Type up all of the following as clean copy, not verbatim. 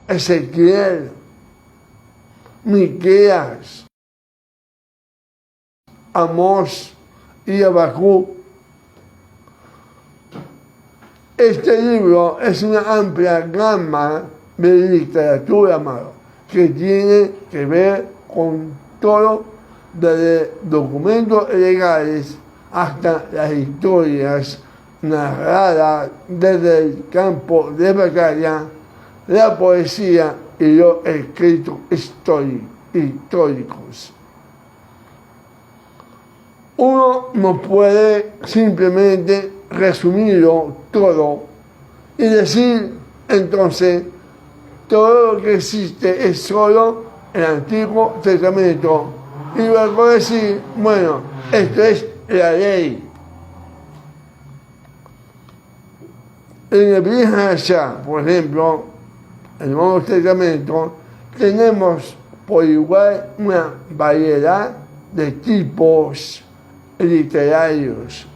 Ezequiel, Miqueas, Amós y Habacuc. Este libro es una amplia gama de literatura, amado, que tiene que ver con todo, desde documentos legales hasta las historias narradas desde el campo de batalla, la poesía y los escritos históricos. Uno no puede simplemente resumirlo todo y decir entonces todo lo que existe es solo el Antiguo Testamento y luego decir, bueno, esto es la ley. En el Brit Hadashah, por ejemplo, en el Nuevo Testamento, tenemos por igual una variedad de tipos literarios.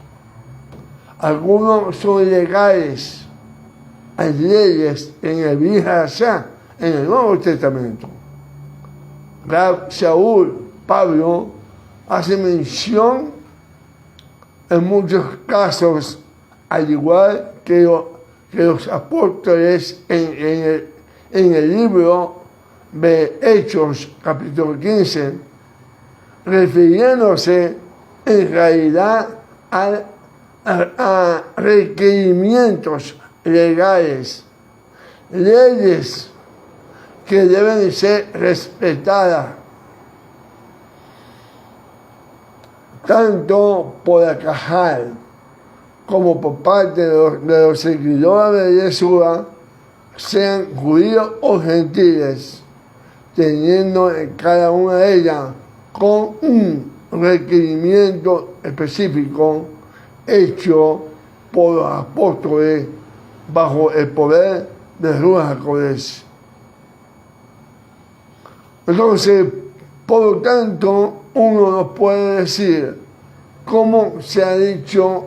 Algunos son legales, hay leyes en el Brit Hadashah, en el Nuevo Testamento. Saúl, Pablo, hace mención en muchos casos, al igual que los apóstoles en el libro de Hechos, capítulo 15, refiriéndose en realidad a requerimientos legales, leyes que deben ser respetadas tanto por la Cajal como por parte de los seguidores de Yeshua, sean judíos o gentiles, teniendo en cada una de ellas con un requerimiento específico hecho por los apóstoles bajo el poder de Ruach HaKodesh. Entonces, por lo tanto, uno no puede decir, como se ha dicho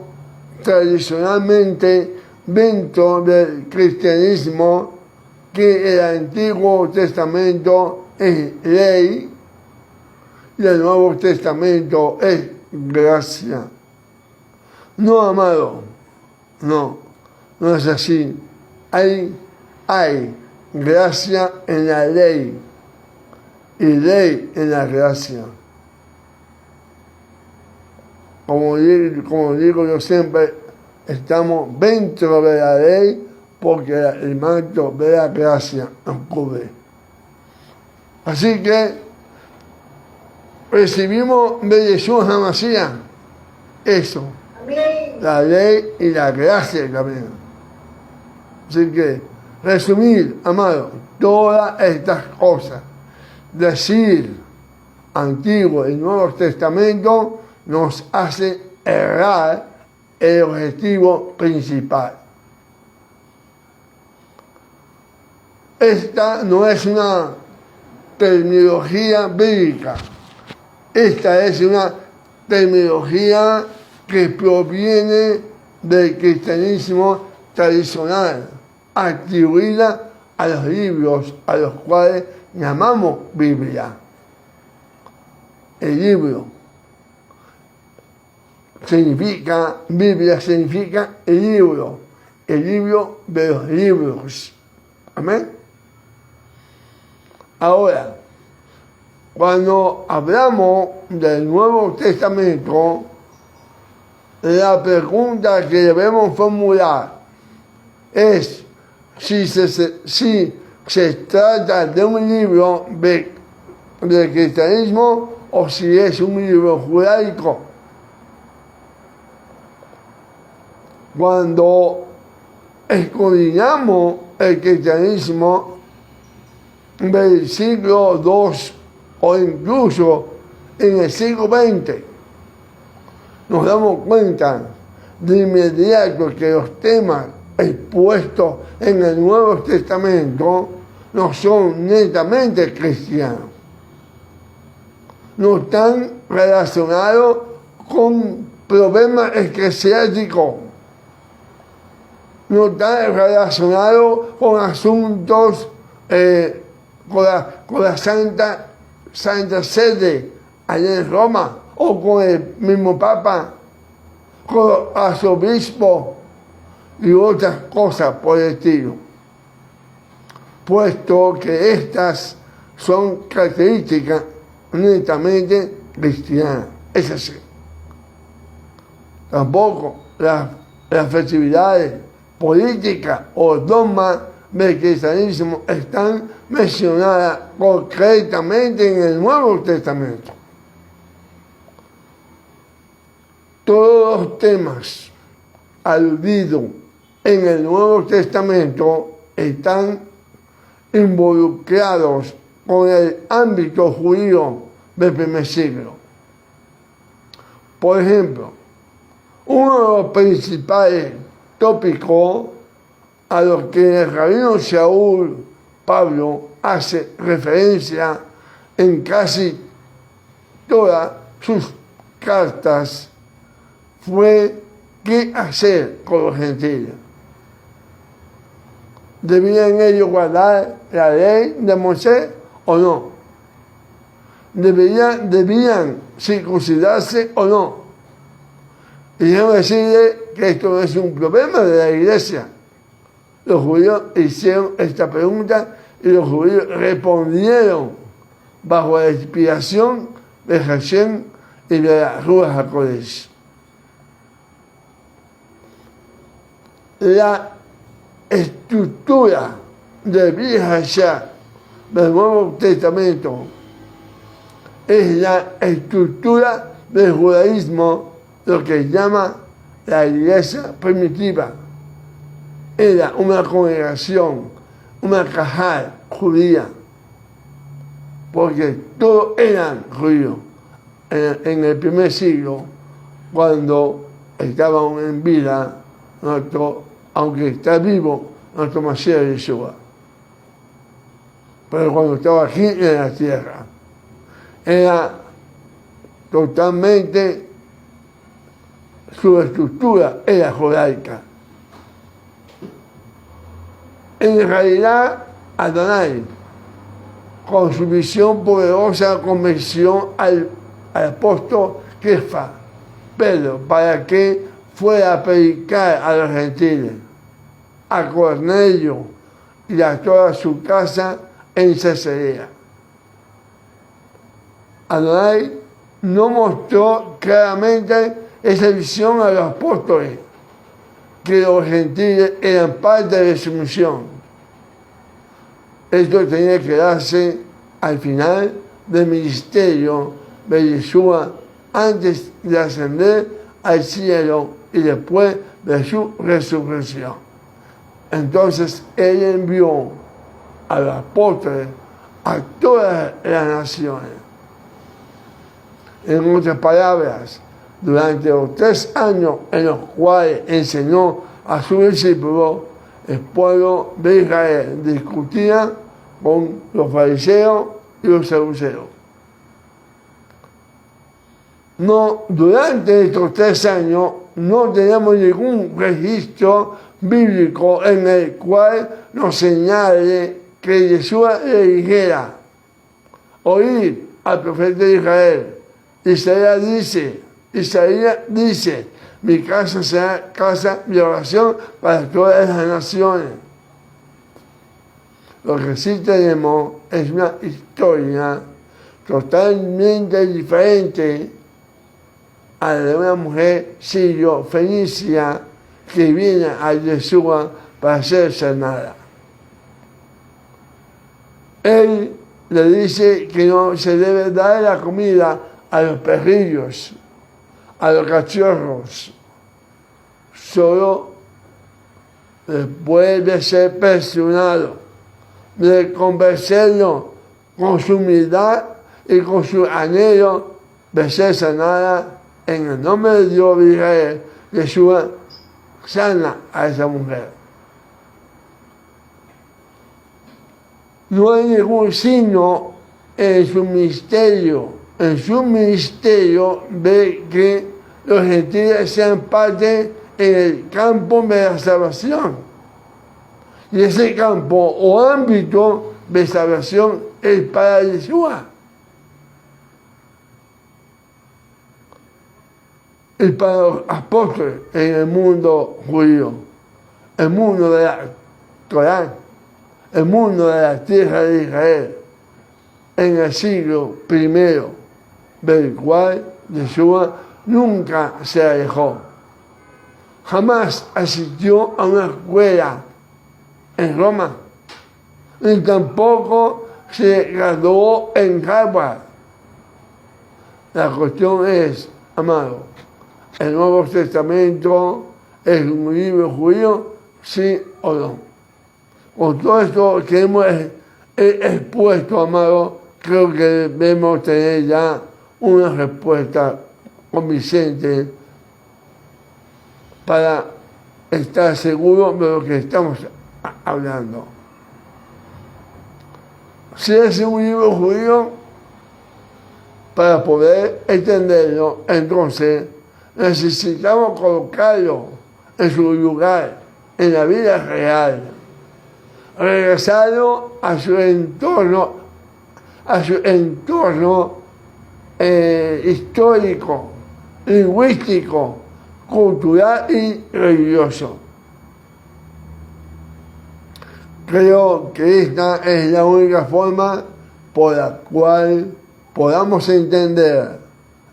tradicionalmente dentro del cristianismo, que el Antiguo Testamento es ley y el Nuevo Testamento es gracia. No, amado, no es así. Hay gracia en la ley y ley en la gracia. Como digo yo siempre, estamos dentro de la ley porque el manto de la gracia nos cubre. Así que recibimos de Jesús HaMashiach eso, amén, la ley y la gracia también. Así que resumir, amado, todas estas cosas, decir Antiguo y Nuevo Testamento, nos hace errar el objetivo principal. Esta no es una terminología bíblica. Esta es una terminología que proviene del cristianismo tradicional, atribuida a los libros a los cuales llamamos Biblia. El libro significa, Biblia significa el libro de los libros. Amén. Ahora, cuando hablamos del Nuevo Testamento, la pregunta que debemos formular es si se trata de un libro del cristianismo o si es un libro judaico. Cuando escudriñamos el cristianismo del siglo II o incluso en el siglo XX, nos damos cuenta de inmediato que los temas expuestos en el Nuevo Testamento no son netamente cristianos. No están relacionados con problemas eclesiásticos. No está relacionado con asuntos con la Santa Sede allá en Roma, o con el mismo Papa, con los arzobispos y otras cosas por el estilo, puesto que estas son características netamente cristianas. Es así. Tampoco las festividades políticas o dogmas del cristianismo están mencionadas concretamente en el Nuevo Testamento. Todos los temas aludidos en el Nuevo Testamento están involucrados con el ámbito judío del primer siglo. Por ejemplo, uno de los principales tópicos a los que el rabino Shaul Pablo hace referencia en casi todas sus cartas fue qué hacer con los gentiles. ¿Debían ellos guardar la ley de Moisés o no? ¿Debían circuncidarse o no? Y déjame decirle que esto no es un problema de la iglesia. Los judíos hicieron esta pregunta y los judíos respondieron bajo la inspiración de Hashem y de la Ruach HaKodesh. La estructura del Brit Hadashah del Nuevo Testamento es la estructura del judaísmo, lo que llama la iglesia primitiva. Era una congregación, una cajal judía, porque todos eran judíos en el primer siglo, cuando estaban en vida, aunque está vivo, nuestro Mashiach Yeshua. Pero cuando estaba aquí en la tierra, era totalmente, su estructura era judaica. En realidad, Adonai, con su visión poderosa, convenció al apóstol Kefa, Pedro, para que fuera a predicar a los gentiles, a Cornelio y a toda su casa en Cesarea. Adonai no mostró claramente esa visión a los apóstoles, que los gentiles eran parte de su misión. Esto tenía que darse al final del ministerio de Yeshua, antes de ascender al cielo y después de su resurrección. Entonces él envió a los apóstoles a todas las naciones. En otras palabras, durante los 3 años en los cuales enseñó a sus discípulos, el pueblo de Israel discutía con los fariseos y los saduceos. No, durante estos 3 años no tenemos ningún registro bíblico en el cual nos señale que Yeshua le dijera: oíd al profeta de Israel. Isaías dice, mi casa será casa de oración para todas las naciones. Lo que sí tenemos es una historia totalmente diferente a la de una mujer sirio-fenicia que viene a Yeshua para ser sanada. Él le dice que no se debe dar la comida a los perrillos, a los cachorros, solo después de ser presionado, de convencerlo con su humildad y con su anhelo de ser sanada. En el nombre de Dios de Israel, Yeshua sana a esa mujer. No hay ningún signo en su ministerio de que los gentiles sean parte en el campo de la salvación. Y ese campo o ámbito de salvación es para Yeshua. Y para los apóstoles en el mundo judío, el mundo de la Torá, el mundo de la tierra de Israel, en el siglo I, del cual Yeshua nunca se alejó. Jamás asistió a una escuela en Roma, ni tampoco se graduó en Harvard. La cuestión es, amado, ¿el Nuevo Testamento es un libro judío? ¿Sí o no? Con todo esto que hemos expuesto, amado, creo que debemos tener ya una respuesta convincente para estar seguros de lo que estamos hablando. Si es un libro judío, para poder entenderlo, entonces necesitamos colocarlo en su lugar, en la vida real, regresarlo a su entorno histórico, lingüístico, cultural y religioso. Creo que esta es la única forma por la cual podamos entender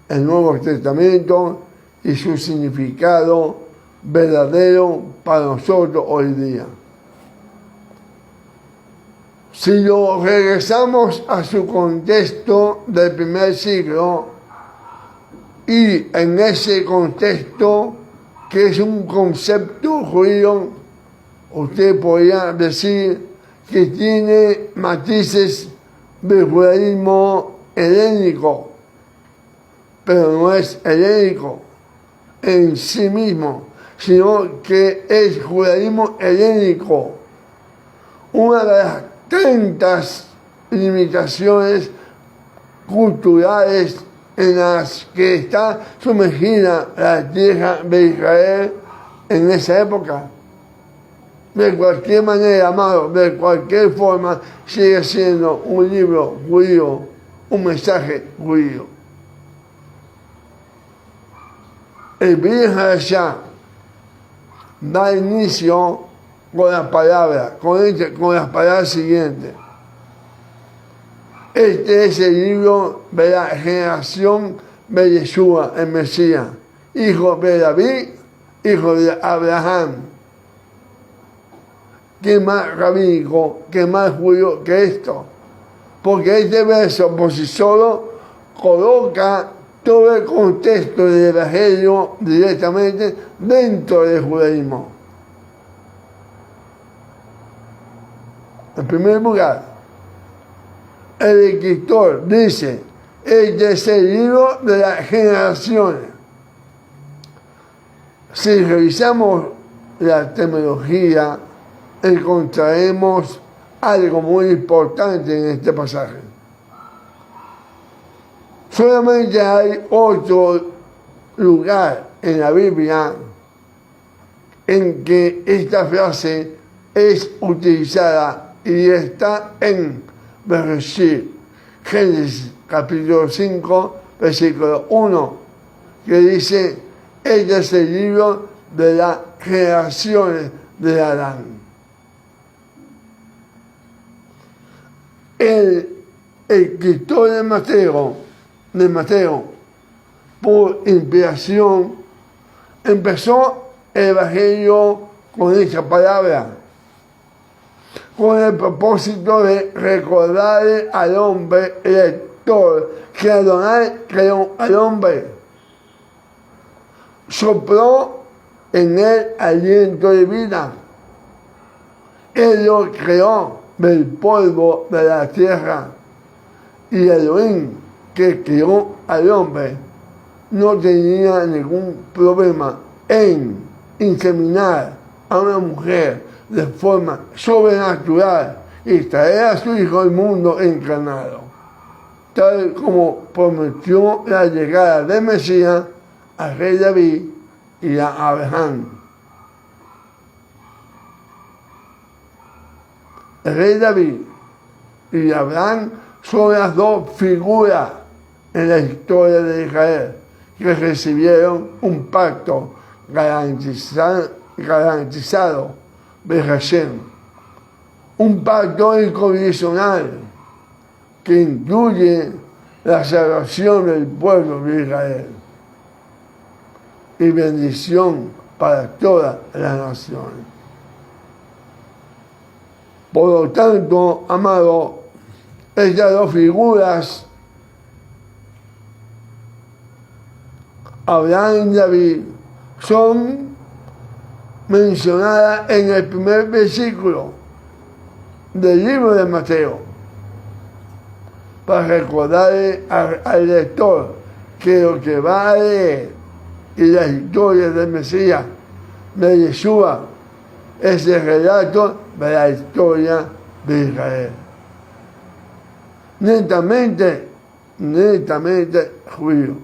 el Nuevo Testamento y su significado verdadero para nosotros hoy día. Si lo regresamos a su contexto del primer siglo, y en ese contexto, que es un concepto judío, usted podría decir que tiene matices del judaísmo helénico, pero no es helénico en sí mismo, sino que es judaísmo helénico. Una de las tantas limitaciones culturales en las que está sumergida la tierra de Israel en esa época. De cualquier manera, amado, de cualquier forma, sigue siendo un libro judío, un mensaje judío. El Brit Hadashah da inicio con las palabras, con las palabras siguientes. Este es el libro de la generación de Yeshua, el Mesías, hijo de David, hijo de Abraham. ¿Qué más rabínico, qué más judío que esto? Porque este verso por sí solo coloca todo el contexto del Evangelio directamente dentro del judaísmo. En primer lugar, el escritor dice, este es el libro de las generaciones. Si revisamos la terminología, encontraremos algo muy importante en este pasaje. Solamente hay otro lugar en la Biblia en que esta frase es utilizada y está en Bereshit, Génesis capítulo 5, versículo 1, que dice, este es el libro de las generaciones de Adán. El escritor de Mateo, por inspiración, empezó el Evangelio con esta palabra, con el propósito de recordar al hombre lector que Adonai creó al hombre. Sopló en él aliento de vida. Él lo creó del polvo de la tierra, y Elohim, que creó al hombre, no tenía ningún problema en inseminar a una mujer de forma sobrenatural y traer a su hijo al mundo encarnado, tal como prometió la llegada del Mesías al rey David y a Abraham. El rey David y Abraham son las dos figuras en la historia de Israel que recibieron un pacto garantizado de Hashem, un pacto incondicional que incluye la salvación del pueblo de Israel y bendición para todas las naciones. Por lo tanto, amado, estas dos figuras, Abraham y David, son mencionadas en el primer versículo del libro de Mateo, para recordarle al lector que lo que va a leer y la historia del Mesías, de Yeshua, es el relato de la historia de Israel. Netamente judío.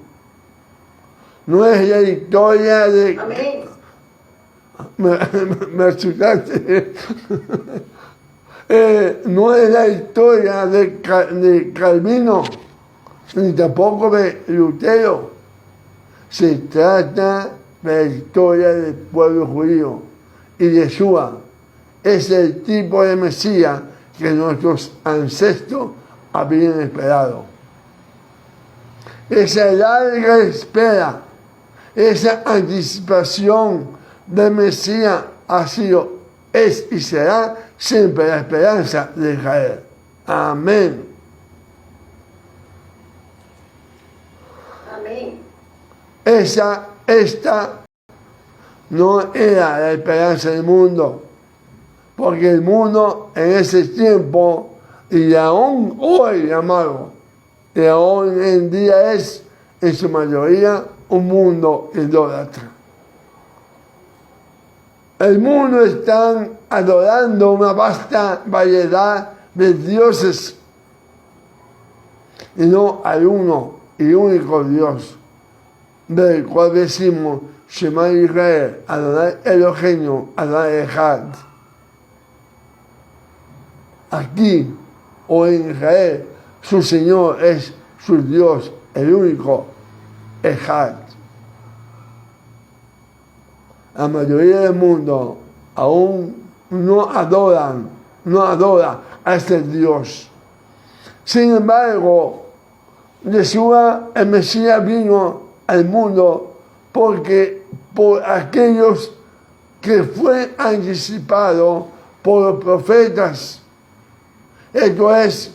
No es la historia de... Amén. Me asustaste. No es la historia de Calvino, ni tampoco de Lutero. Se trata de la historia del pueblo judío. Y Yeshua es el tipo de Mesías que nuestros ancestros habían esperado. Esa larga espera, esa anticipación del Mesías ha sido, es y será siempre la esperanza de Israel. Amén. Amén. Esta no era la esperanza del mundo, porque el mundo en ese tiempo, y aún hoy, amado, y aún en día es en su mayoría un mundo idólatra. El mundo está adorando una vasta variedad de dioses y no al uno y único Dios, del cual decimos Shema Israel, Adonai Eloheinu, Adonai Echad. Aquí, o en Israel, su Señor es su Dios, el único, Echad. La mayoría del mundo aún no adora a este Dios. Sin embargo, Yeshua, el Mesías, vino al mundo porque por aquellos que fue anticipado por los profetas. Esto es,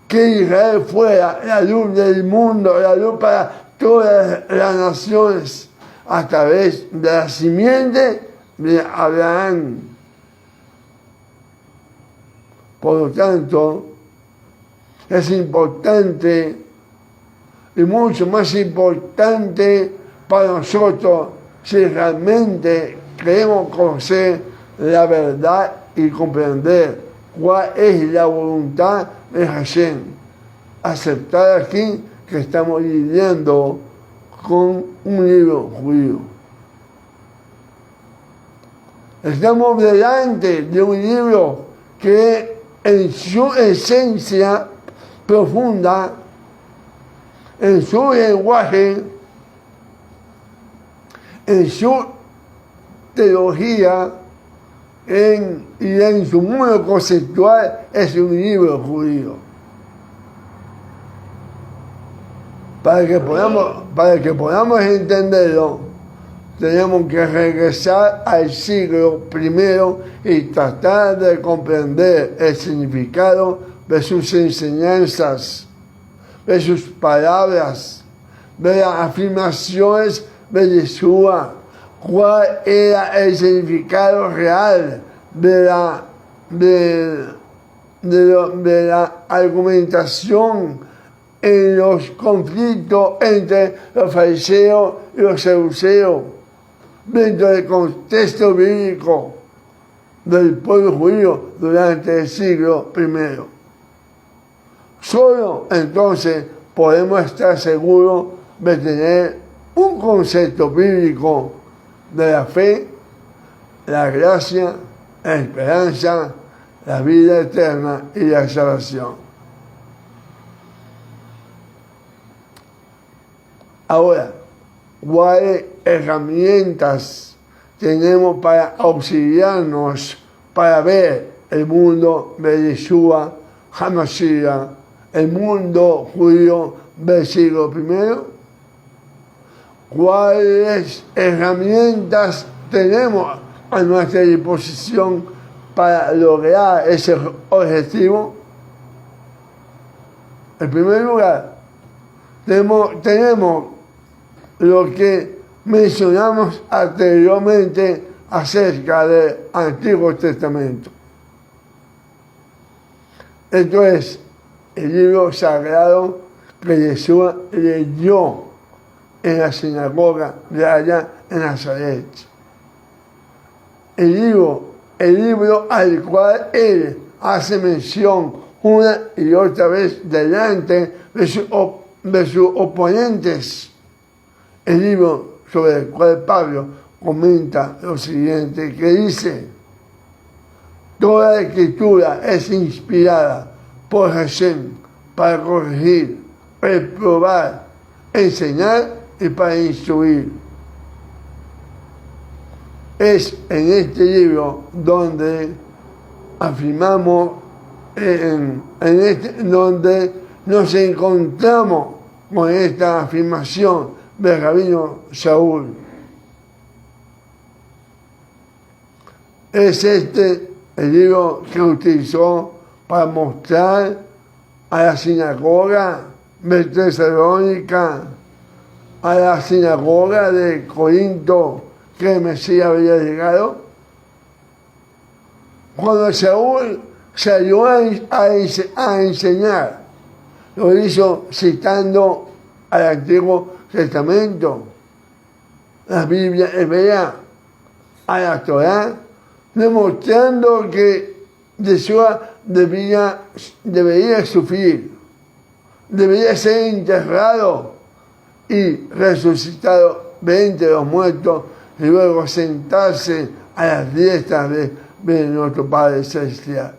que Israel fuera la luz del mundo, la luz para todas las naciones, a través de la simiente de Abraham. Por lo tanto, es importante y mucho más importante para nosotros si realmente queremos conocer la verdad y comprender cuál es la voluntad de Hashem. Aceptar aquí que estamos lidiando con un libro judío. Estamos delante de un libro que en su esencia profunda, en su lenguaje, en su teología y en su mundo conceptual, es un libro judío. Para que podamos entenderlo, tenemos que regresar al siglo I y tratar de comprender el significado de sus enseñanzas, de sus palabras, de las afirmaciones de Yeshua, cuál era el significado real de la argumentación en los conflictos entre los fariseos y los saduceos, dentro del contexto bíblico del pueblo judío durante el siglo I. Solo entonces podemos estar seguros de tener un concepto bíblico de la fe, la gracia, la esperanza, la vida eterna y la salvación. Ahora, ¿cuáles herramientas tenemos para auxiliarnos para ver el mundo de Yeshua HaMashiach, el mundo judío del siglo I? ¿Cuáles herramientas tenemos a nuestra disposición para lograr ese objetivo? En primer lugar, tenemos lo que mencionamos anteriormente acerca del Antiguo Testamento. Esto es el libro sagrado que Jesús leyó en la sinagoga de allá en Nazaret. El libro al cual él hace mención una y otra vez delante de sus oponentes. El libro sobre el cual Pablo comenta lo siguiente, que dice: toda la escritura es inspirada por Hashem para corregir, reprobar, enseñar y para instruir. Es en este libro donde afirmamos, donde nos encontramos con esta afirmación del rabino Shaul. Es este el libro que utilizó para mostrar a la sinagoga de Tesalónica, a la sinagoga de Corinto, que el Mesías había llegado. Cuando Saúl salió a enseñar, lo hizo citando al Antiguo Testamento, la Biblia hebrea, a la Torá, demostrando que Yeshua debería sufrir, debería ser enterrado y resucitado de entre los muertos y luego sentarse a las diestra de nuestro Padre Celestial.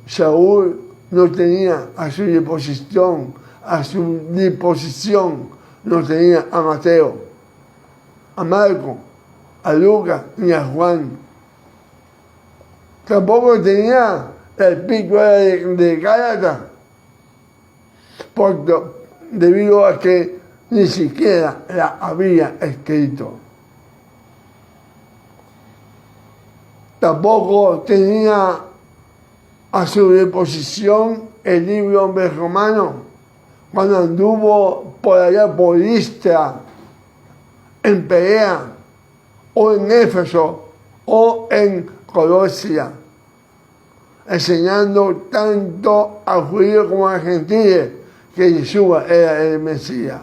Saúl no tenía a su disposición, no tenía a Mateo, a Marco, a Lucas ni a Juan. Tampoco tenía el pico de Gálatas, debido a que ni siquiera la había escrito. Tampoco tenía a su disposición el libro de Romanos, cuando anduvo por allá por Listra, en Perea, o en Éfeso, o en Colosia, enseñando tanto a judíos como a gentiles que Yeshua era el Mesías.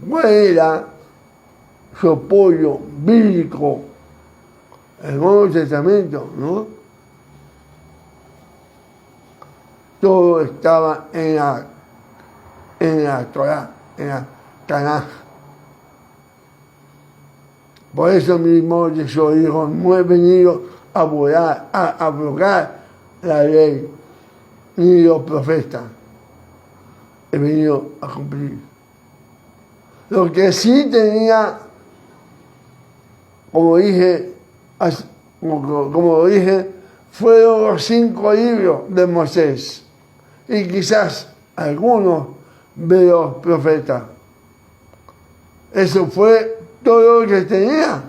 ¿Cuál era su apoyo bíblico? El Nuevo Testamento, ¿no? Todo estaba en la Torá, en la Tanaj. Por eso mismo Jesús dijo: no he venido a abrogar la ley ni los profetas, he venido a cumplir. Lo que sí tenía, como dije, fueron los 5 libros de Moisés y quizás algunos de los profetas. Eso fue todo lo que tenía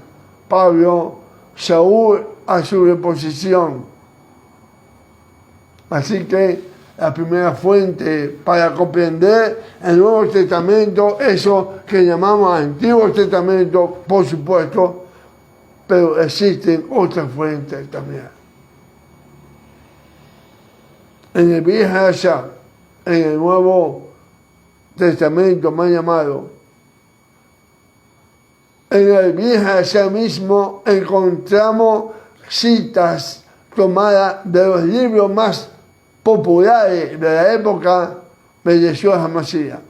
Pablo, Saúl a su disposición. Así que la primera fuente para comprender el Nuevo Testamento, eso que llamamos Antiguo Testamento, por supuesto, pero existen otras fuentes también. En el Viejo Hashá, en el Nuevo Testamento más llamado, en el Viejo Hashá mismo encontramos citas tomadas de los libros más populares de la época de Yeshua HaMashiach.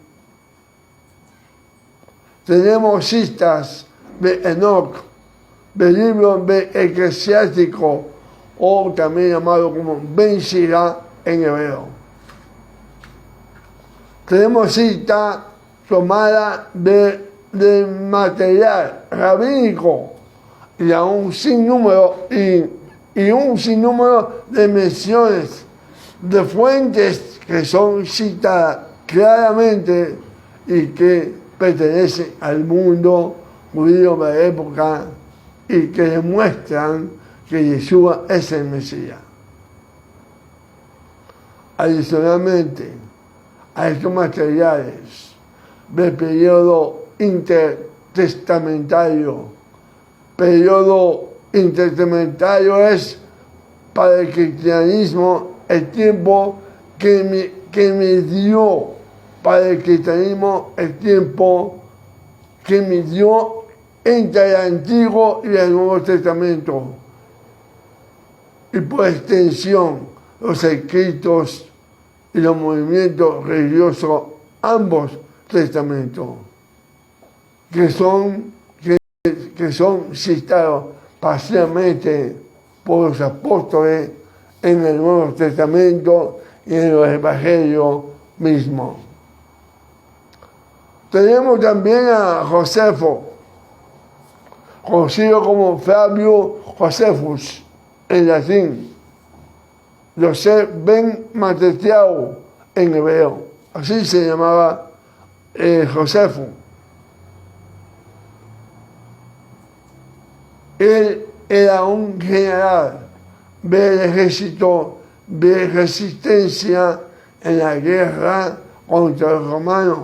Tenemos citas de Enoch, del libro de Eclesiástico, o también llamado como Ben Sirá en hebreo. tenemos cita tomada del material rabínico y a un sinnúmero de menciones de fuentes que son citadas claramente y que pertenecen al mundo judío de la época y que demuestran que Yeshua es el Mesías. Adicionalmente a estos materiales del periodo intertestamentario, es para el cristianismo el tiempo que midió, para el cristianismo el tiempo que midió entre el Antiguo y el Nuevo Testamento, y por extensión los escritos y los movimientos religiosos, ambos testamentos, que son citados parcialmente por los apóstoles en el Nuevo Testamento y en los Evangelios mismos. Tenemos también a Josefo, conocido como Flavio Josephus en latín, José ben Matatiao en hebreo, así se llamaba Josefo. Él era un general del ejército de resistencia en la guerra contra los romanos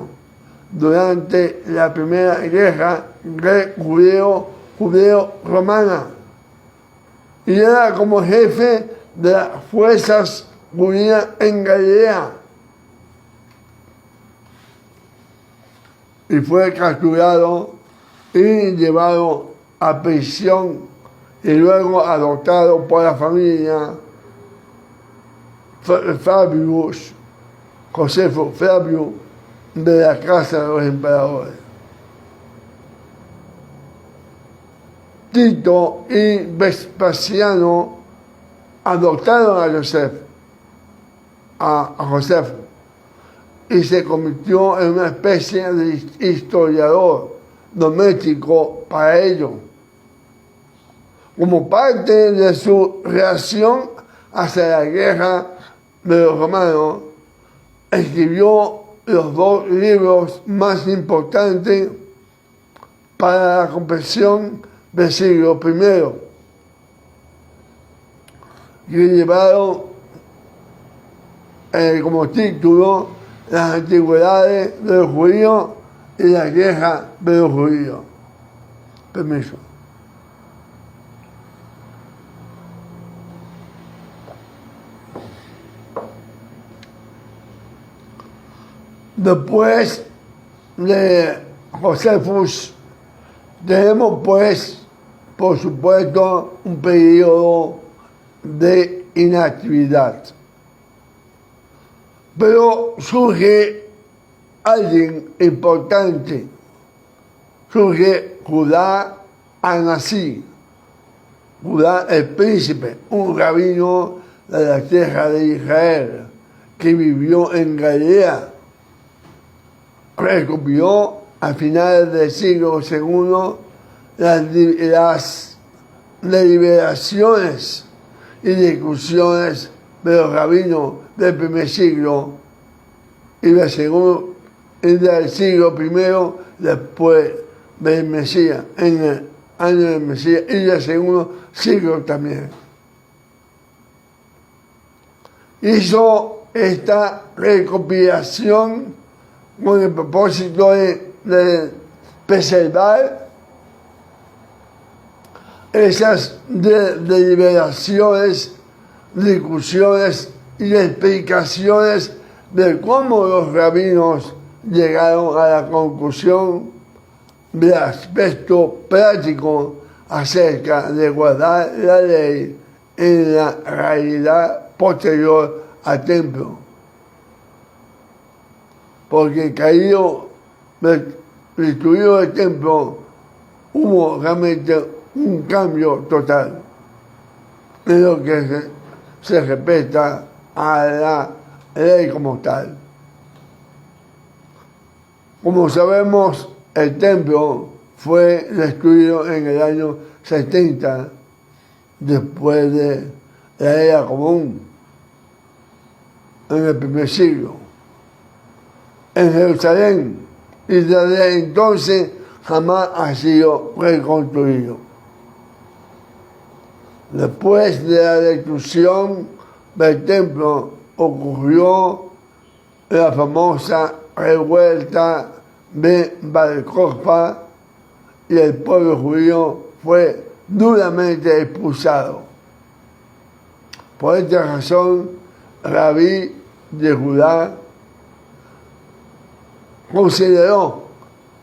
durante la primera guerra judeo-romana, y era como jefe de las fuerzas judías en Galilea, y fue capturado y llevado a prisión y luego adoptado por la familia Fabius, Josefo Flavio, de la casa de los emperadores. Tito y Vespasiano adoptaron a Josefo y se convirtió en una especie de historiador doméstico para ellos. Como parte de su reacción hacia la guerra de los romanos, escribió los dos libros más importantes para la comprensión del siglo I, que llevaron como título Las antigüedades de los judíos y la guerra de los judíos. Permiso. Después de Josefus, tenemos pues, por supuesto, un periodo de inactividad. Pero surge alguien importante, surge Judá Anasí, Judá el príncipe, un rabino de la tierra de Israel, que vivió en Galilea. Recopió a finales del siglo II las deliberaciones y discusiones de los rabinos del primer siglo y del siglo I después del Mesías, en el año del Mesías, y del segundo siglo también. Hizo esta recopilación con el propósito de preservar esas deliberaciones, discusiones y explicaciones de cómo los rabinos llegaron a la conclusión del aspecto práctico acerca de guardar la ley en la realidad posterior al templo. Porque caído, destruido el templo, hubo realmente un cambio total en lo que se respeta a la ley como tal. Como sabemos, el templo fue destruido en el año 70 después de la era común, en el primer siglo, en Jerusalén, y desde entonces jamás ha sido reconstruido. Después de la destrucción del templo ocurrió la famosa revuelta de Bar Kokhba y el pueblo judío fue duramente expulsado. Por esta razón, Rabí de Judá consideró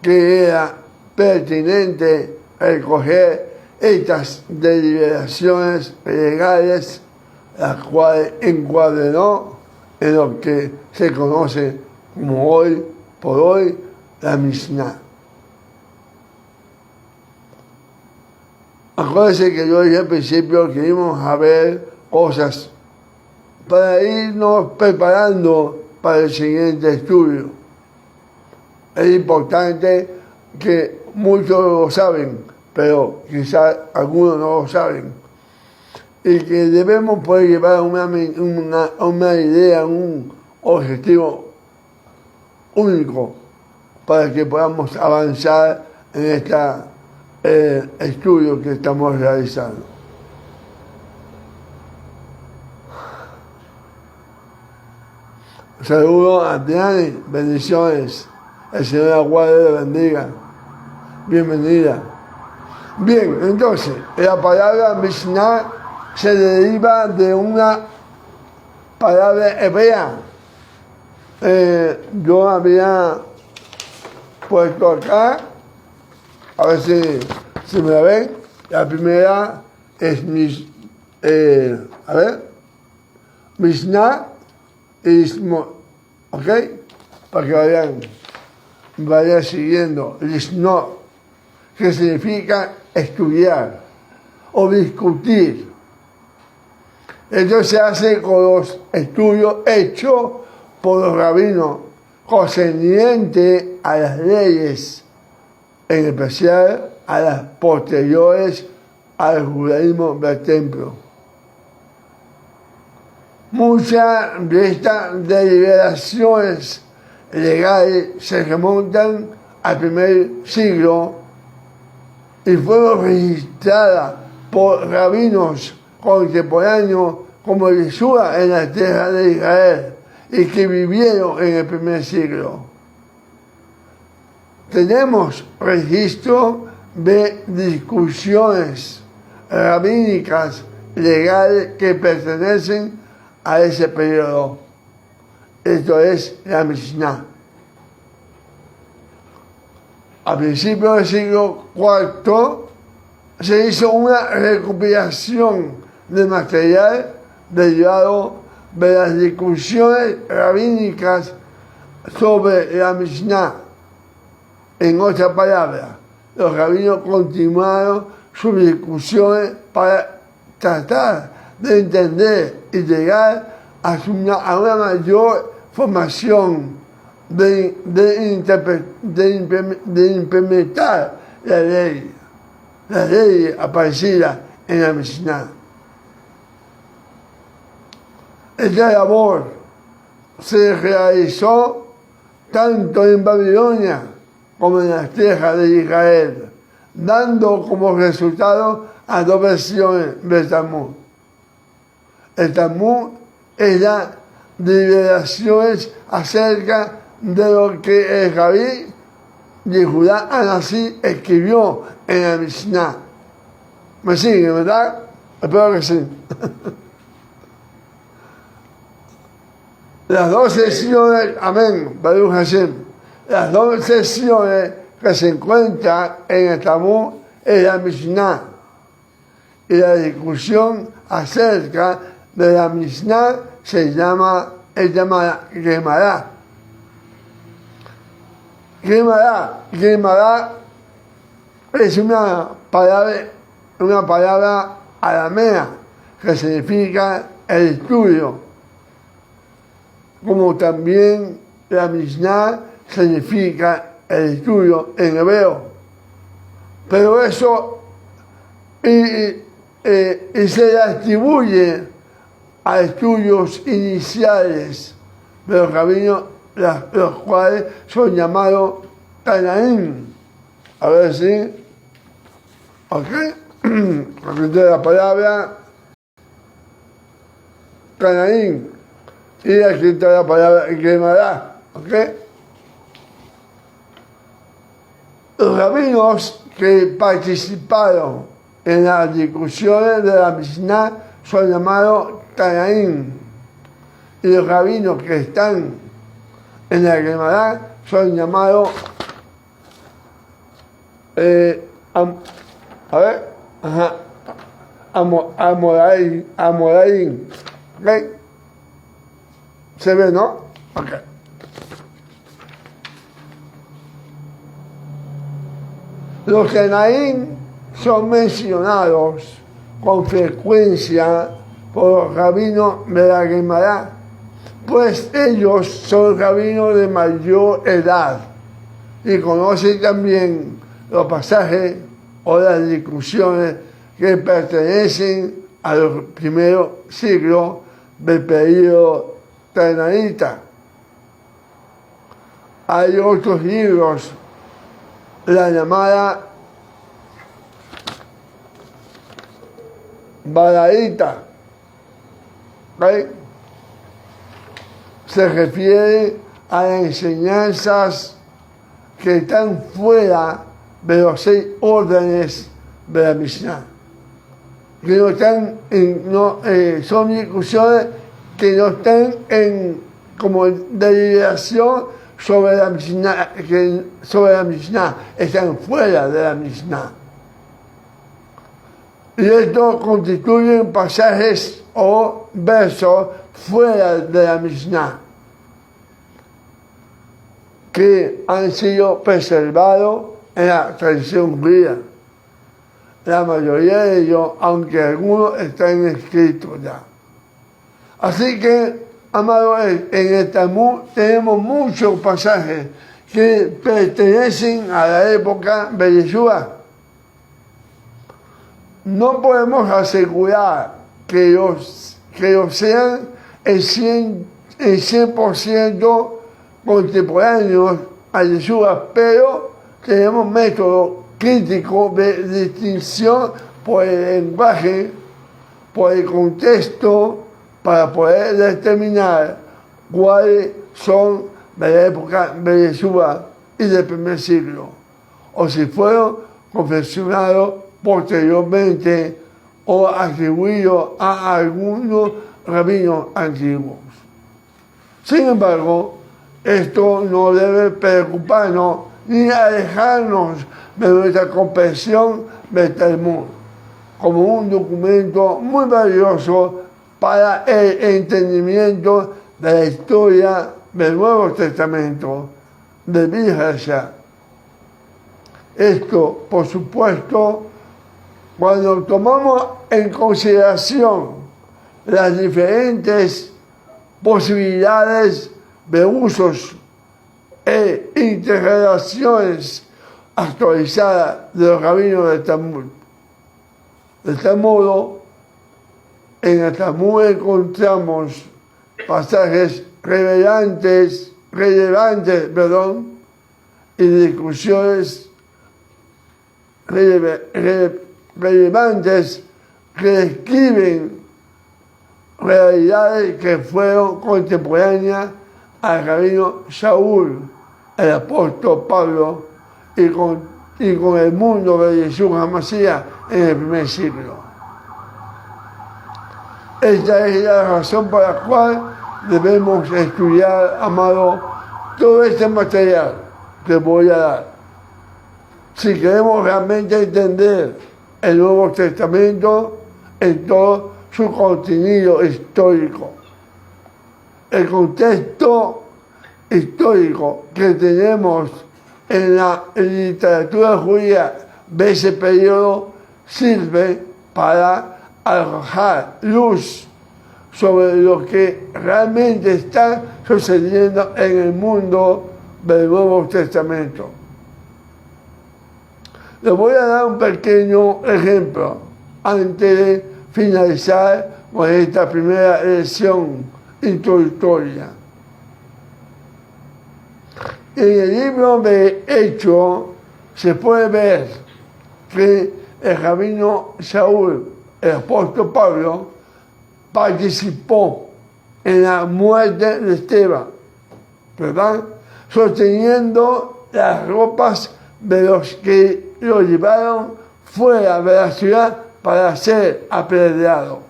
que era pertinente recoger estas deliberaciones legales, las cuales encuadrenó en lo que se conoce como hoy por hoy la Mishnah. Acuérdense que yo dije al principio que íbamos a ver cosas para irnos preparando para el siguiente estudio. Es importante que muchos lo saben, pero quizás algunos no lo saben. Y que debemos poder llevar una idea, un objetivo único para que podamos avanzar en este estudio que estamos realizando. Saludos a Diane, bendiciones. El Señor la guarde y la bendiga. Bienvenida. Bien, entonces, la palabra Mishnah se deriva de una palabra hebrea. Yo había puesto acá, a ver si me la ven. La primera es Mishnah Ismo, ¿ok? Para que vayan siguiendo. Lisno, que significa estudiar o discutir. Esto se hace con los estudios hechos por los rabinos concernientes a las leyes, en especial a las posteriores al judaísmo del templo. Muchas de estas deliberaciones legales se remontan al primer siglo y fueron registradas por rabinos contemporáneos como Yeshua en la tierra de Israel y que vivieron en el primer siglo. Tenemos registro de discusiones rabínicas legales que pertenecen a ese periodo. Esto es la Mishnah. A principios del siglo IV se hizo una recopilación de material derivado de las discusiones rabínicas sobre la Mishnah. En otras palabras, los rabinos continuaron sus discusiones para tratar de entender y llegar a una mayor formación de implementar la ley aparecida en la Mishnah. Esta labor se realizó tanto en Babilonia como en las tierras de Israel, dando como resultado a dos versiones del Talmud. El Talmud es la deliberaciones acerca de lo que el Rabí de Judá Anasí escribió en la Mishnah. ¿Me siguen, verdad? Espero que sí. Las dos sesiones, amén, Baruch Hashem, las dos sesiones que se encuentran en el Talmud es la Mishnah y la discusión acerca de la Mishnah se llama Gemara. Gemara es una palabra aramea que significa el estudio, como también la Mishnah significa el estudio en hebreo. Pero eso y se atribuye a estudios iniciales de los rabinos, los cuales son llamados Tanaim. A ver si, ok, repite la palabra Tanaim y aquí está la palabra Gemara, ok. Los rabinos que participaron en las discusiones de la Mishnah son llamados Tanaim, y los rabinos que están en la Gemara son llamados Amoraim. ¿Okay? ¿Se ve, no? Ok. Los Tanaim son mencionados con frecuencia por los rabinos de la Gemara, pues ellos son rabinos de mayor edad y conocen también los pasajes o las discusiones que pertenecen a los primeros siglos del periodo tanaíta. Hay otros libros, la llamada Baraita, ¿okay? Se refiere a las enseñanzas que están fuera de los 6 órdenes de la Mishnah, que no están son discusiones que no están en como deliberación sobre la Mishnah, están fuera de la Mishnah. Y esto constituyen pasajes o versos fuera de la Mishnah, que han sido preservados en la tradición judía. La mayoría de ellos, aunque algunos están escritos ya. Así que, amados, en el Talmud tenemos muchos pasajes que pertenecen a la época de Yeshua. No podemos asegurar que ellos sean el 100% contemporáneos a Yeshua, pero tenemos métodos críticos de distinción por el lenguaje, por el contexto, para poder determinar cuáles son de la época de Yeshua y del primer siglo, o si fueron confeccionados posteriormente o atribuidos a algunos rabinos antiguos. Sin embargo, esto no debe preocuparnos ni alejarnos de nuestra comprensión del Talmud como un documento muy valioso para el entendimiento de la historia del Nuevo Testamento de Biblia. Esto, por supuesto, cuando tomamos en consideración las diferentes posibilidades de usos e interrelaciones actualizadas de los rabinos del Talmud. De tal modo, en el Talmud encontramos pasajes relevantes, y discusiones relevantes que describen realidades que fueron contemporáneas al rabino Shaul, el apóstol Pablo, y con el mundo de Jesús Hamashiach en el primer siglo. Esta es la razón por la cual debemos estudiar, amado, todo este material que voy a dar. Si queremos realmente entender el Nuevo Testamento en todo su contenido histórico, el contexto histórico que tenemos en la literatura judía de ese periodo sirve para arrojar luz sobre lo que realmente está sucediendo en el mundo del Nuevo Testamento. Les voy a dar un pequeño ejemplo antes de finalizar con esta primera lección introductoria. En el libro de Hechos se puede ver que el rabino Saúl, el apóstol Pablo, participó en la muerte de Esteban, ¿verdad? Sosteniendo las ropas de los que lo llevaron fuera de la ciudad para ser apedreado.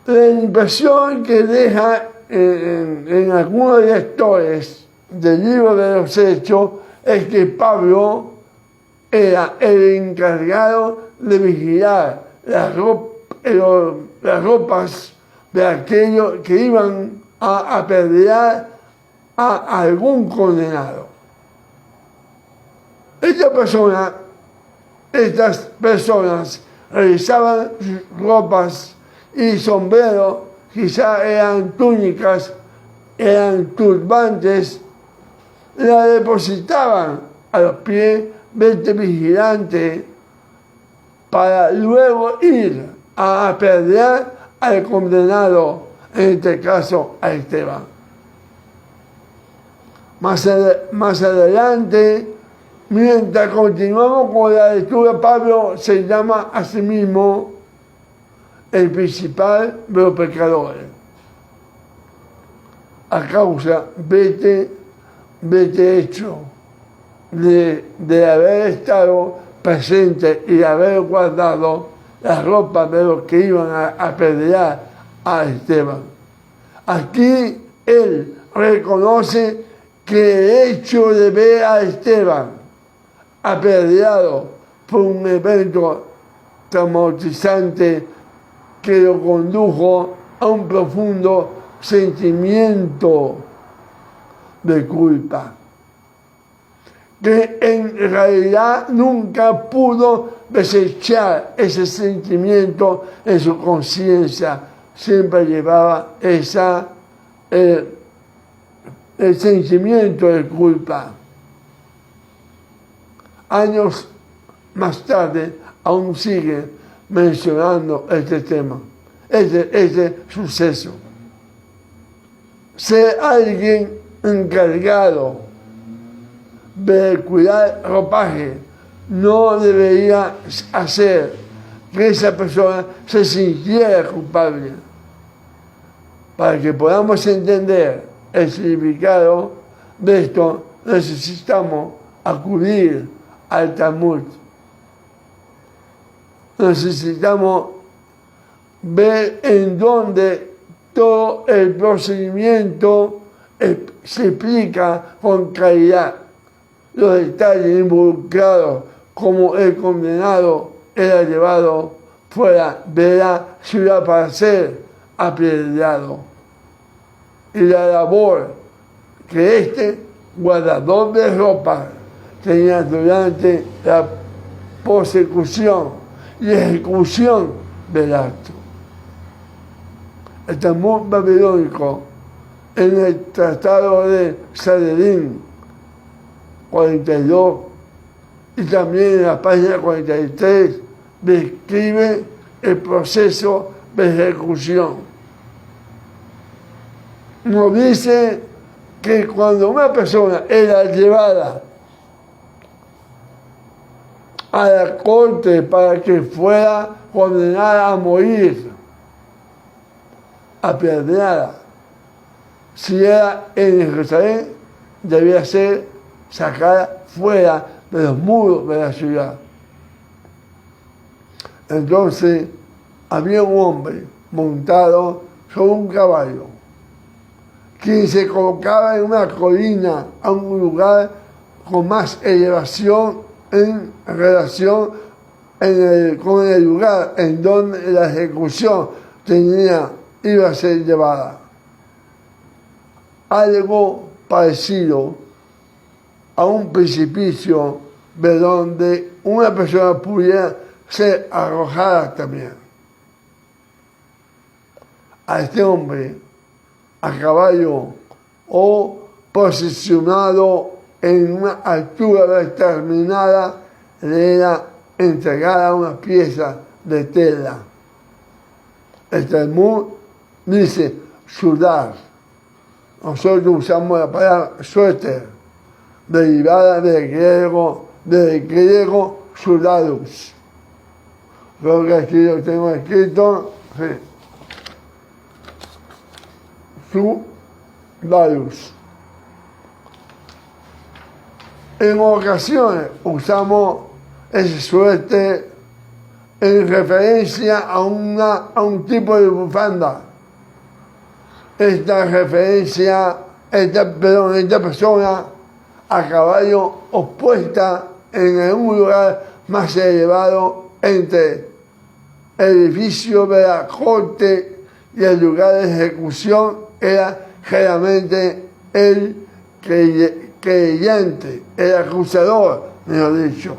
La impresión que deja en algunos lectores del libro de los Hechos es que Pablo era el encargado de vigilar las ropas de aquellos que iban a apedrear a algún condenado. Estas personas realizaban ropas y sombreros, quizás eran túnicas, eran turbantes, la depositaban a los pies de este vigilante para luego ir a apedrear al condenado, en este caso a Esteban. Más adelante, mientras continuamos con la lectura, Pablo se llama a sí mismo el principal de los pecadores, a causa de este hecho de haber estado presente y de haber guardado las ropas de los que iban a apedrear a Esteban. Aquí él reconoce que el hecho de ver a Esteban apedreado fue un evento traumatizante que lo condujo a un profundo sentimiento de culpa, que en realidad nunca pudo desechar ese sentimiento en su conciencia. Siempre llevaba el sentimiento de culpa. Años más tarde aún sigue mencionando este tema, este suceso. Ser alguien encargado de cuidar ropaje no debería hacer que esa persona se sintiera culpable. Para que podamos entender el significado de esto, necesitamos acudir al Talmud. Necesitamos ver en dónde todo el procedimiento se explica con claridad. Los detalles involucrados, como el condenado era llevado fuera de la ciudad para ser apedreado, y la labor que este guardador de ropa tenía durante la persecución y ejecución del acto. El Talmud babilónico, en el Tratado de Sanedrín 42 y también en la página 43, describe el proceso de ejecución. Nos dice que cuando una persona era llevada a la corte para que fuera condenada a morir, apedreada, si era en Jerusalén, debía ser sacada fuera de los muros de la ciudad. Entonces había un hombre montado sobre un caballo, quien se colocaba en una colina, a un lugar con más elevación en relación con el lugar en donde la ejecución iba a ser llevada. Algo parecido a un precipicio de donde una persona pudiera ser arrojada también. A este hombre, a caballo o posicionado en una altura determinada le era entregada una pieza de tela. El Talmud dice sudar. Nosotros usamos la palabra suéter, derivada del griego sudarus. Creo que aquí lo tengo escrito, sí. Sudarus. En ocasiones usamos ese suéter en referencia a un tipo de bufanda. Esta persona a caballo opuesta en un lugar más elevado entre el edificio de la corte y el lugar de ejecución era generalmente el creyente, el acusador, mejor dicho,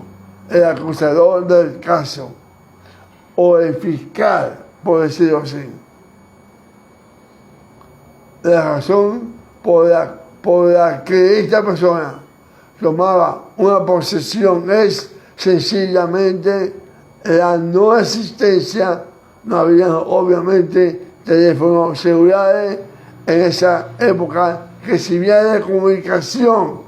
el acusador del caso, o el fiscal, por decirlo así. La razón por la que esta persona tomaba una posesión es sencillamente la no existencia, no había obviamente teléfonos celulares en esa época, que sirvía de comunicación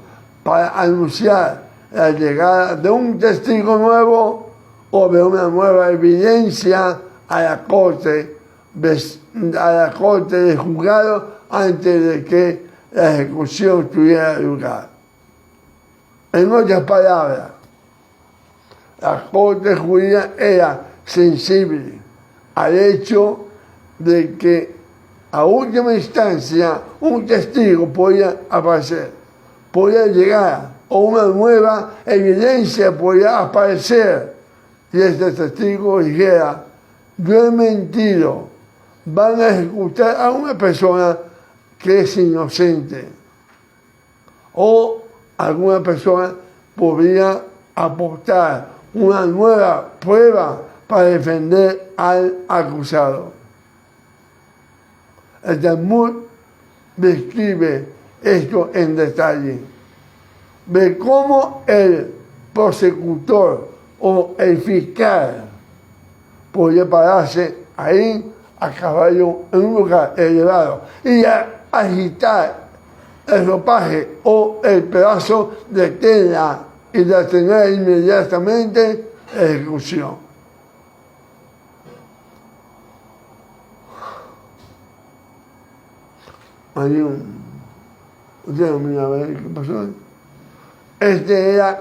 para anunciar la llegada de un testigo nuevo o de una nueva evidencia a la corte de juzgado antes de que la ejecución tuviera lugar. En otras palabras, la corte judía era sensible al hecho de que a última instancia un testigo podía aparecer, podía llegar, o una nueva evidencia podía aparecer, y este testigo dijera: yo he mentido, van a ejecutar a una persona que es inocente, o alguna persona podría aportar una nueva prueba para defender al acusado. El Talmud describe esto en detalle, de cómo el prosecutor o el fiscal podía pararse ahí a caballo en un lugar elevado y agitar el ropaje o el pedazo de tela y detener inmediatamente la ejecución. Hay ustedes miren a ver qué pasó. Este era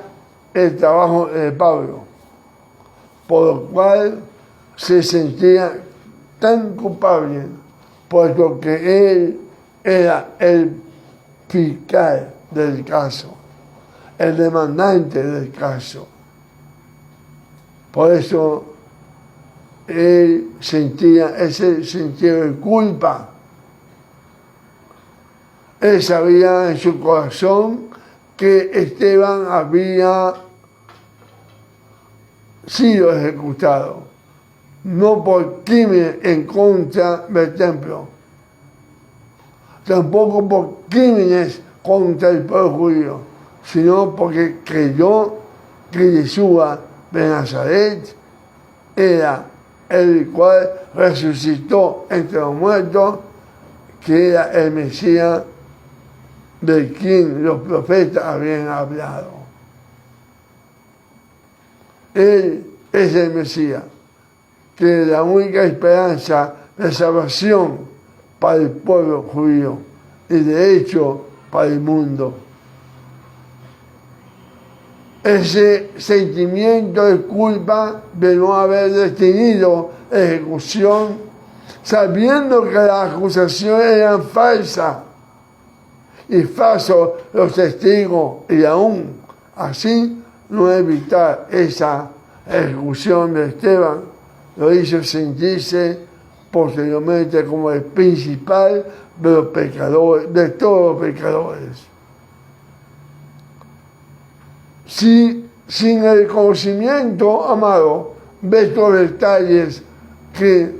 el trabajo de Pablo, por lo cual se sentía tan culpable, puesto que él era el fiscal del caso, el demandante del caso. Por eso él sentía ese sentido de culpa. Él sabía en su corazón que Esteban había sido ejecutado, no por crimen en contra del templo, tampoco por crímenes contra el pueblo judío, sino porque creyó que Yeshua de Nazaret era el cual resucitó entre los muertos, que era el Mesías de quien los profetas habían hablado. Él es el Mesías, que es la única esperanza de salvación para el pueblo judío y de hecho para el mundo. Ese sentimiento de culpa de no haber detenido la ejecución, sabiendo que las acusaciones eran falsas y falsos los testigos, y aún así no evitar esa ejecución de Esteban, lo hizo sentirse posteriormente como el principal de los pecadores, de todos los pecadores. Sin el conocimiento, amado, de estos detalles que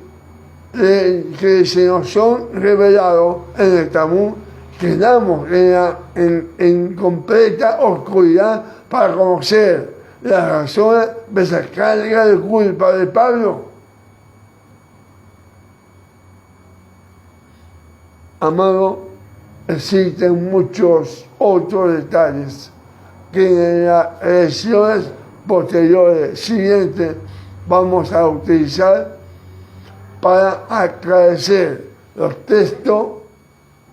se nos son revelados en el Talmud, quedamos en completa oscuridad para conocer las razones de esa carga de culpa de Pablo. Amado, existen muchos otros detalles que en las lecciones posteriores siguientes vamos a utilizar para aclarecer los textos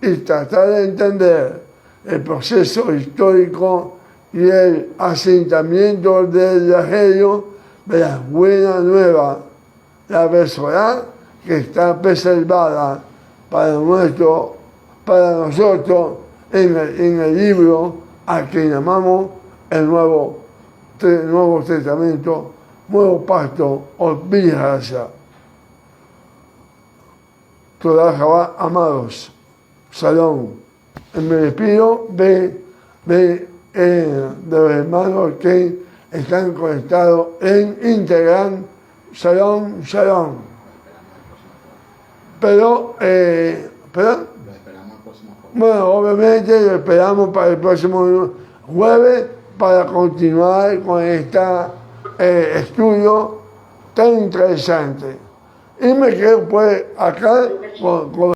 y tratar de entender el proceso histórico y el asentamiento del Evangelio de la buena nueva, la verdad que está preservada para nosotros en el libro a que llamamos el Nuevo Testamento, Nuevo Pacto o Gracia. Toda Jabá, amados, Salón. Me despido de los hermanos que están conectados en Instagram. Shalom, shalom. Pero, Lo esperamos el próximo jueves. bueno, obviamente lo esperamos para el próximo jueves para continuar con este estudio tan interesante. Y me quedo pues acá con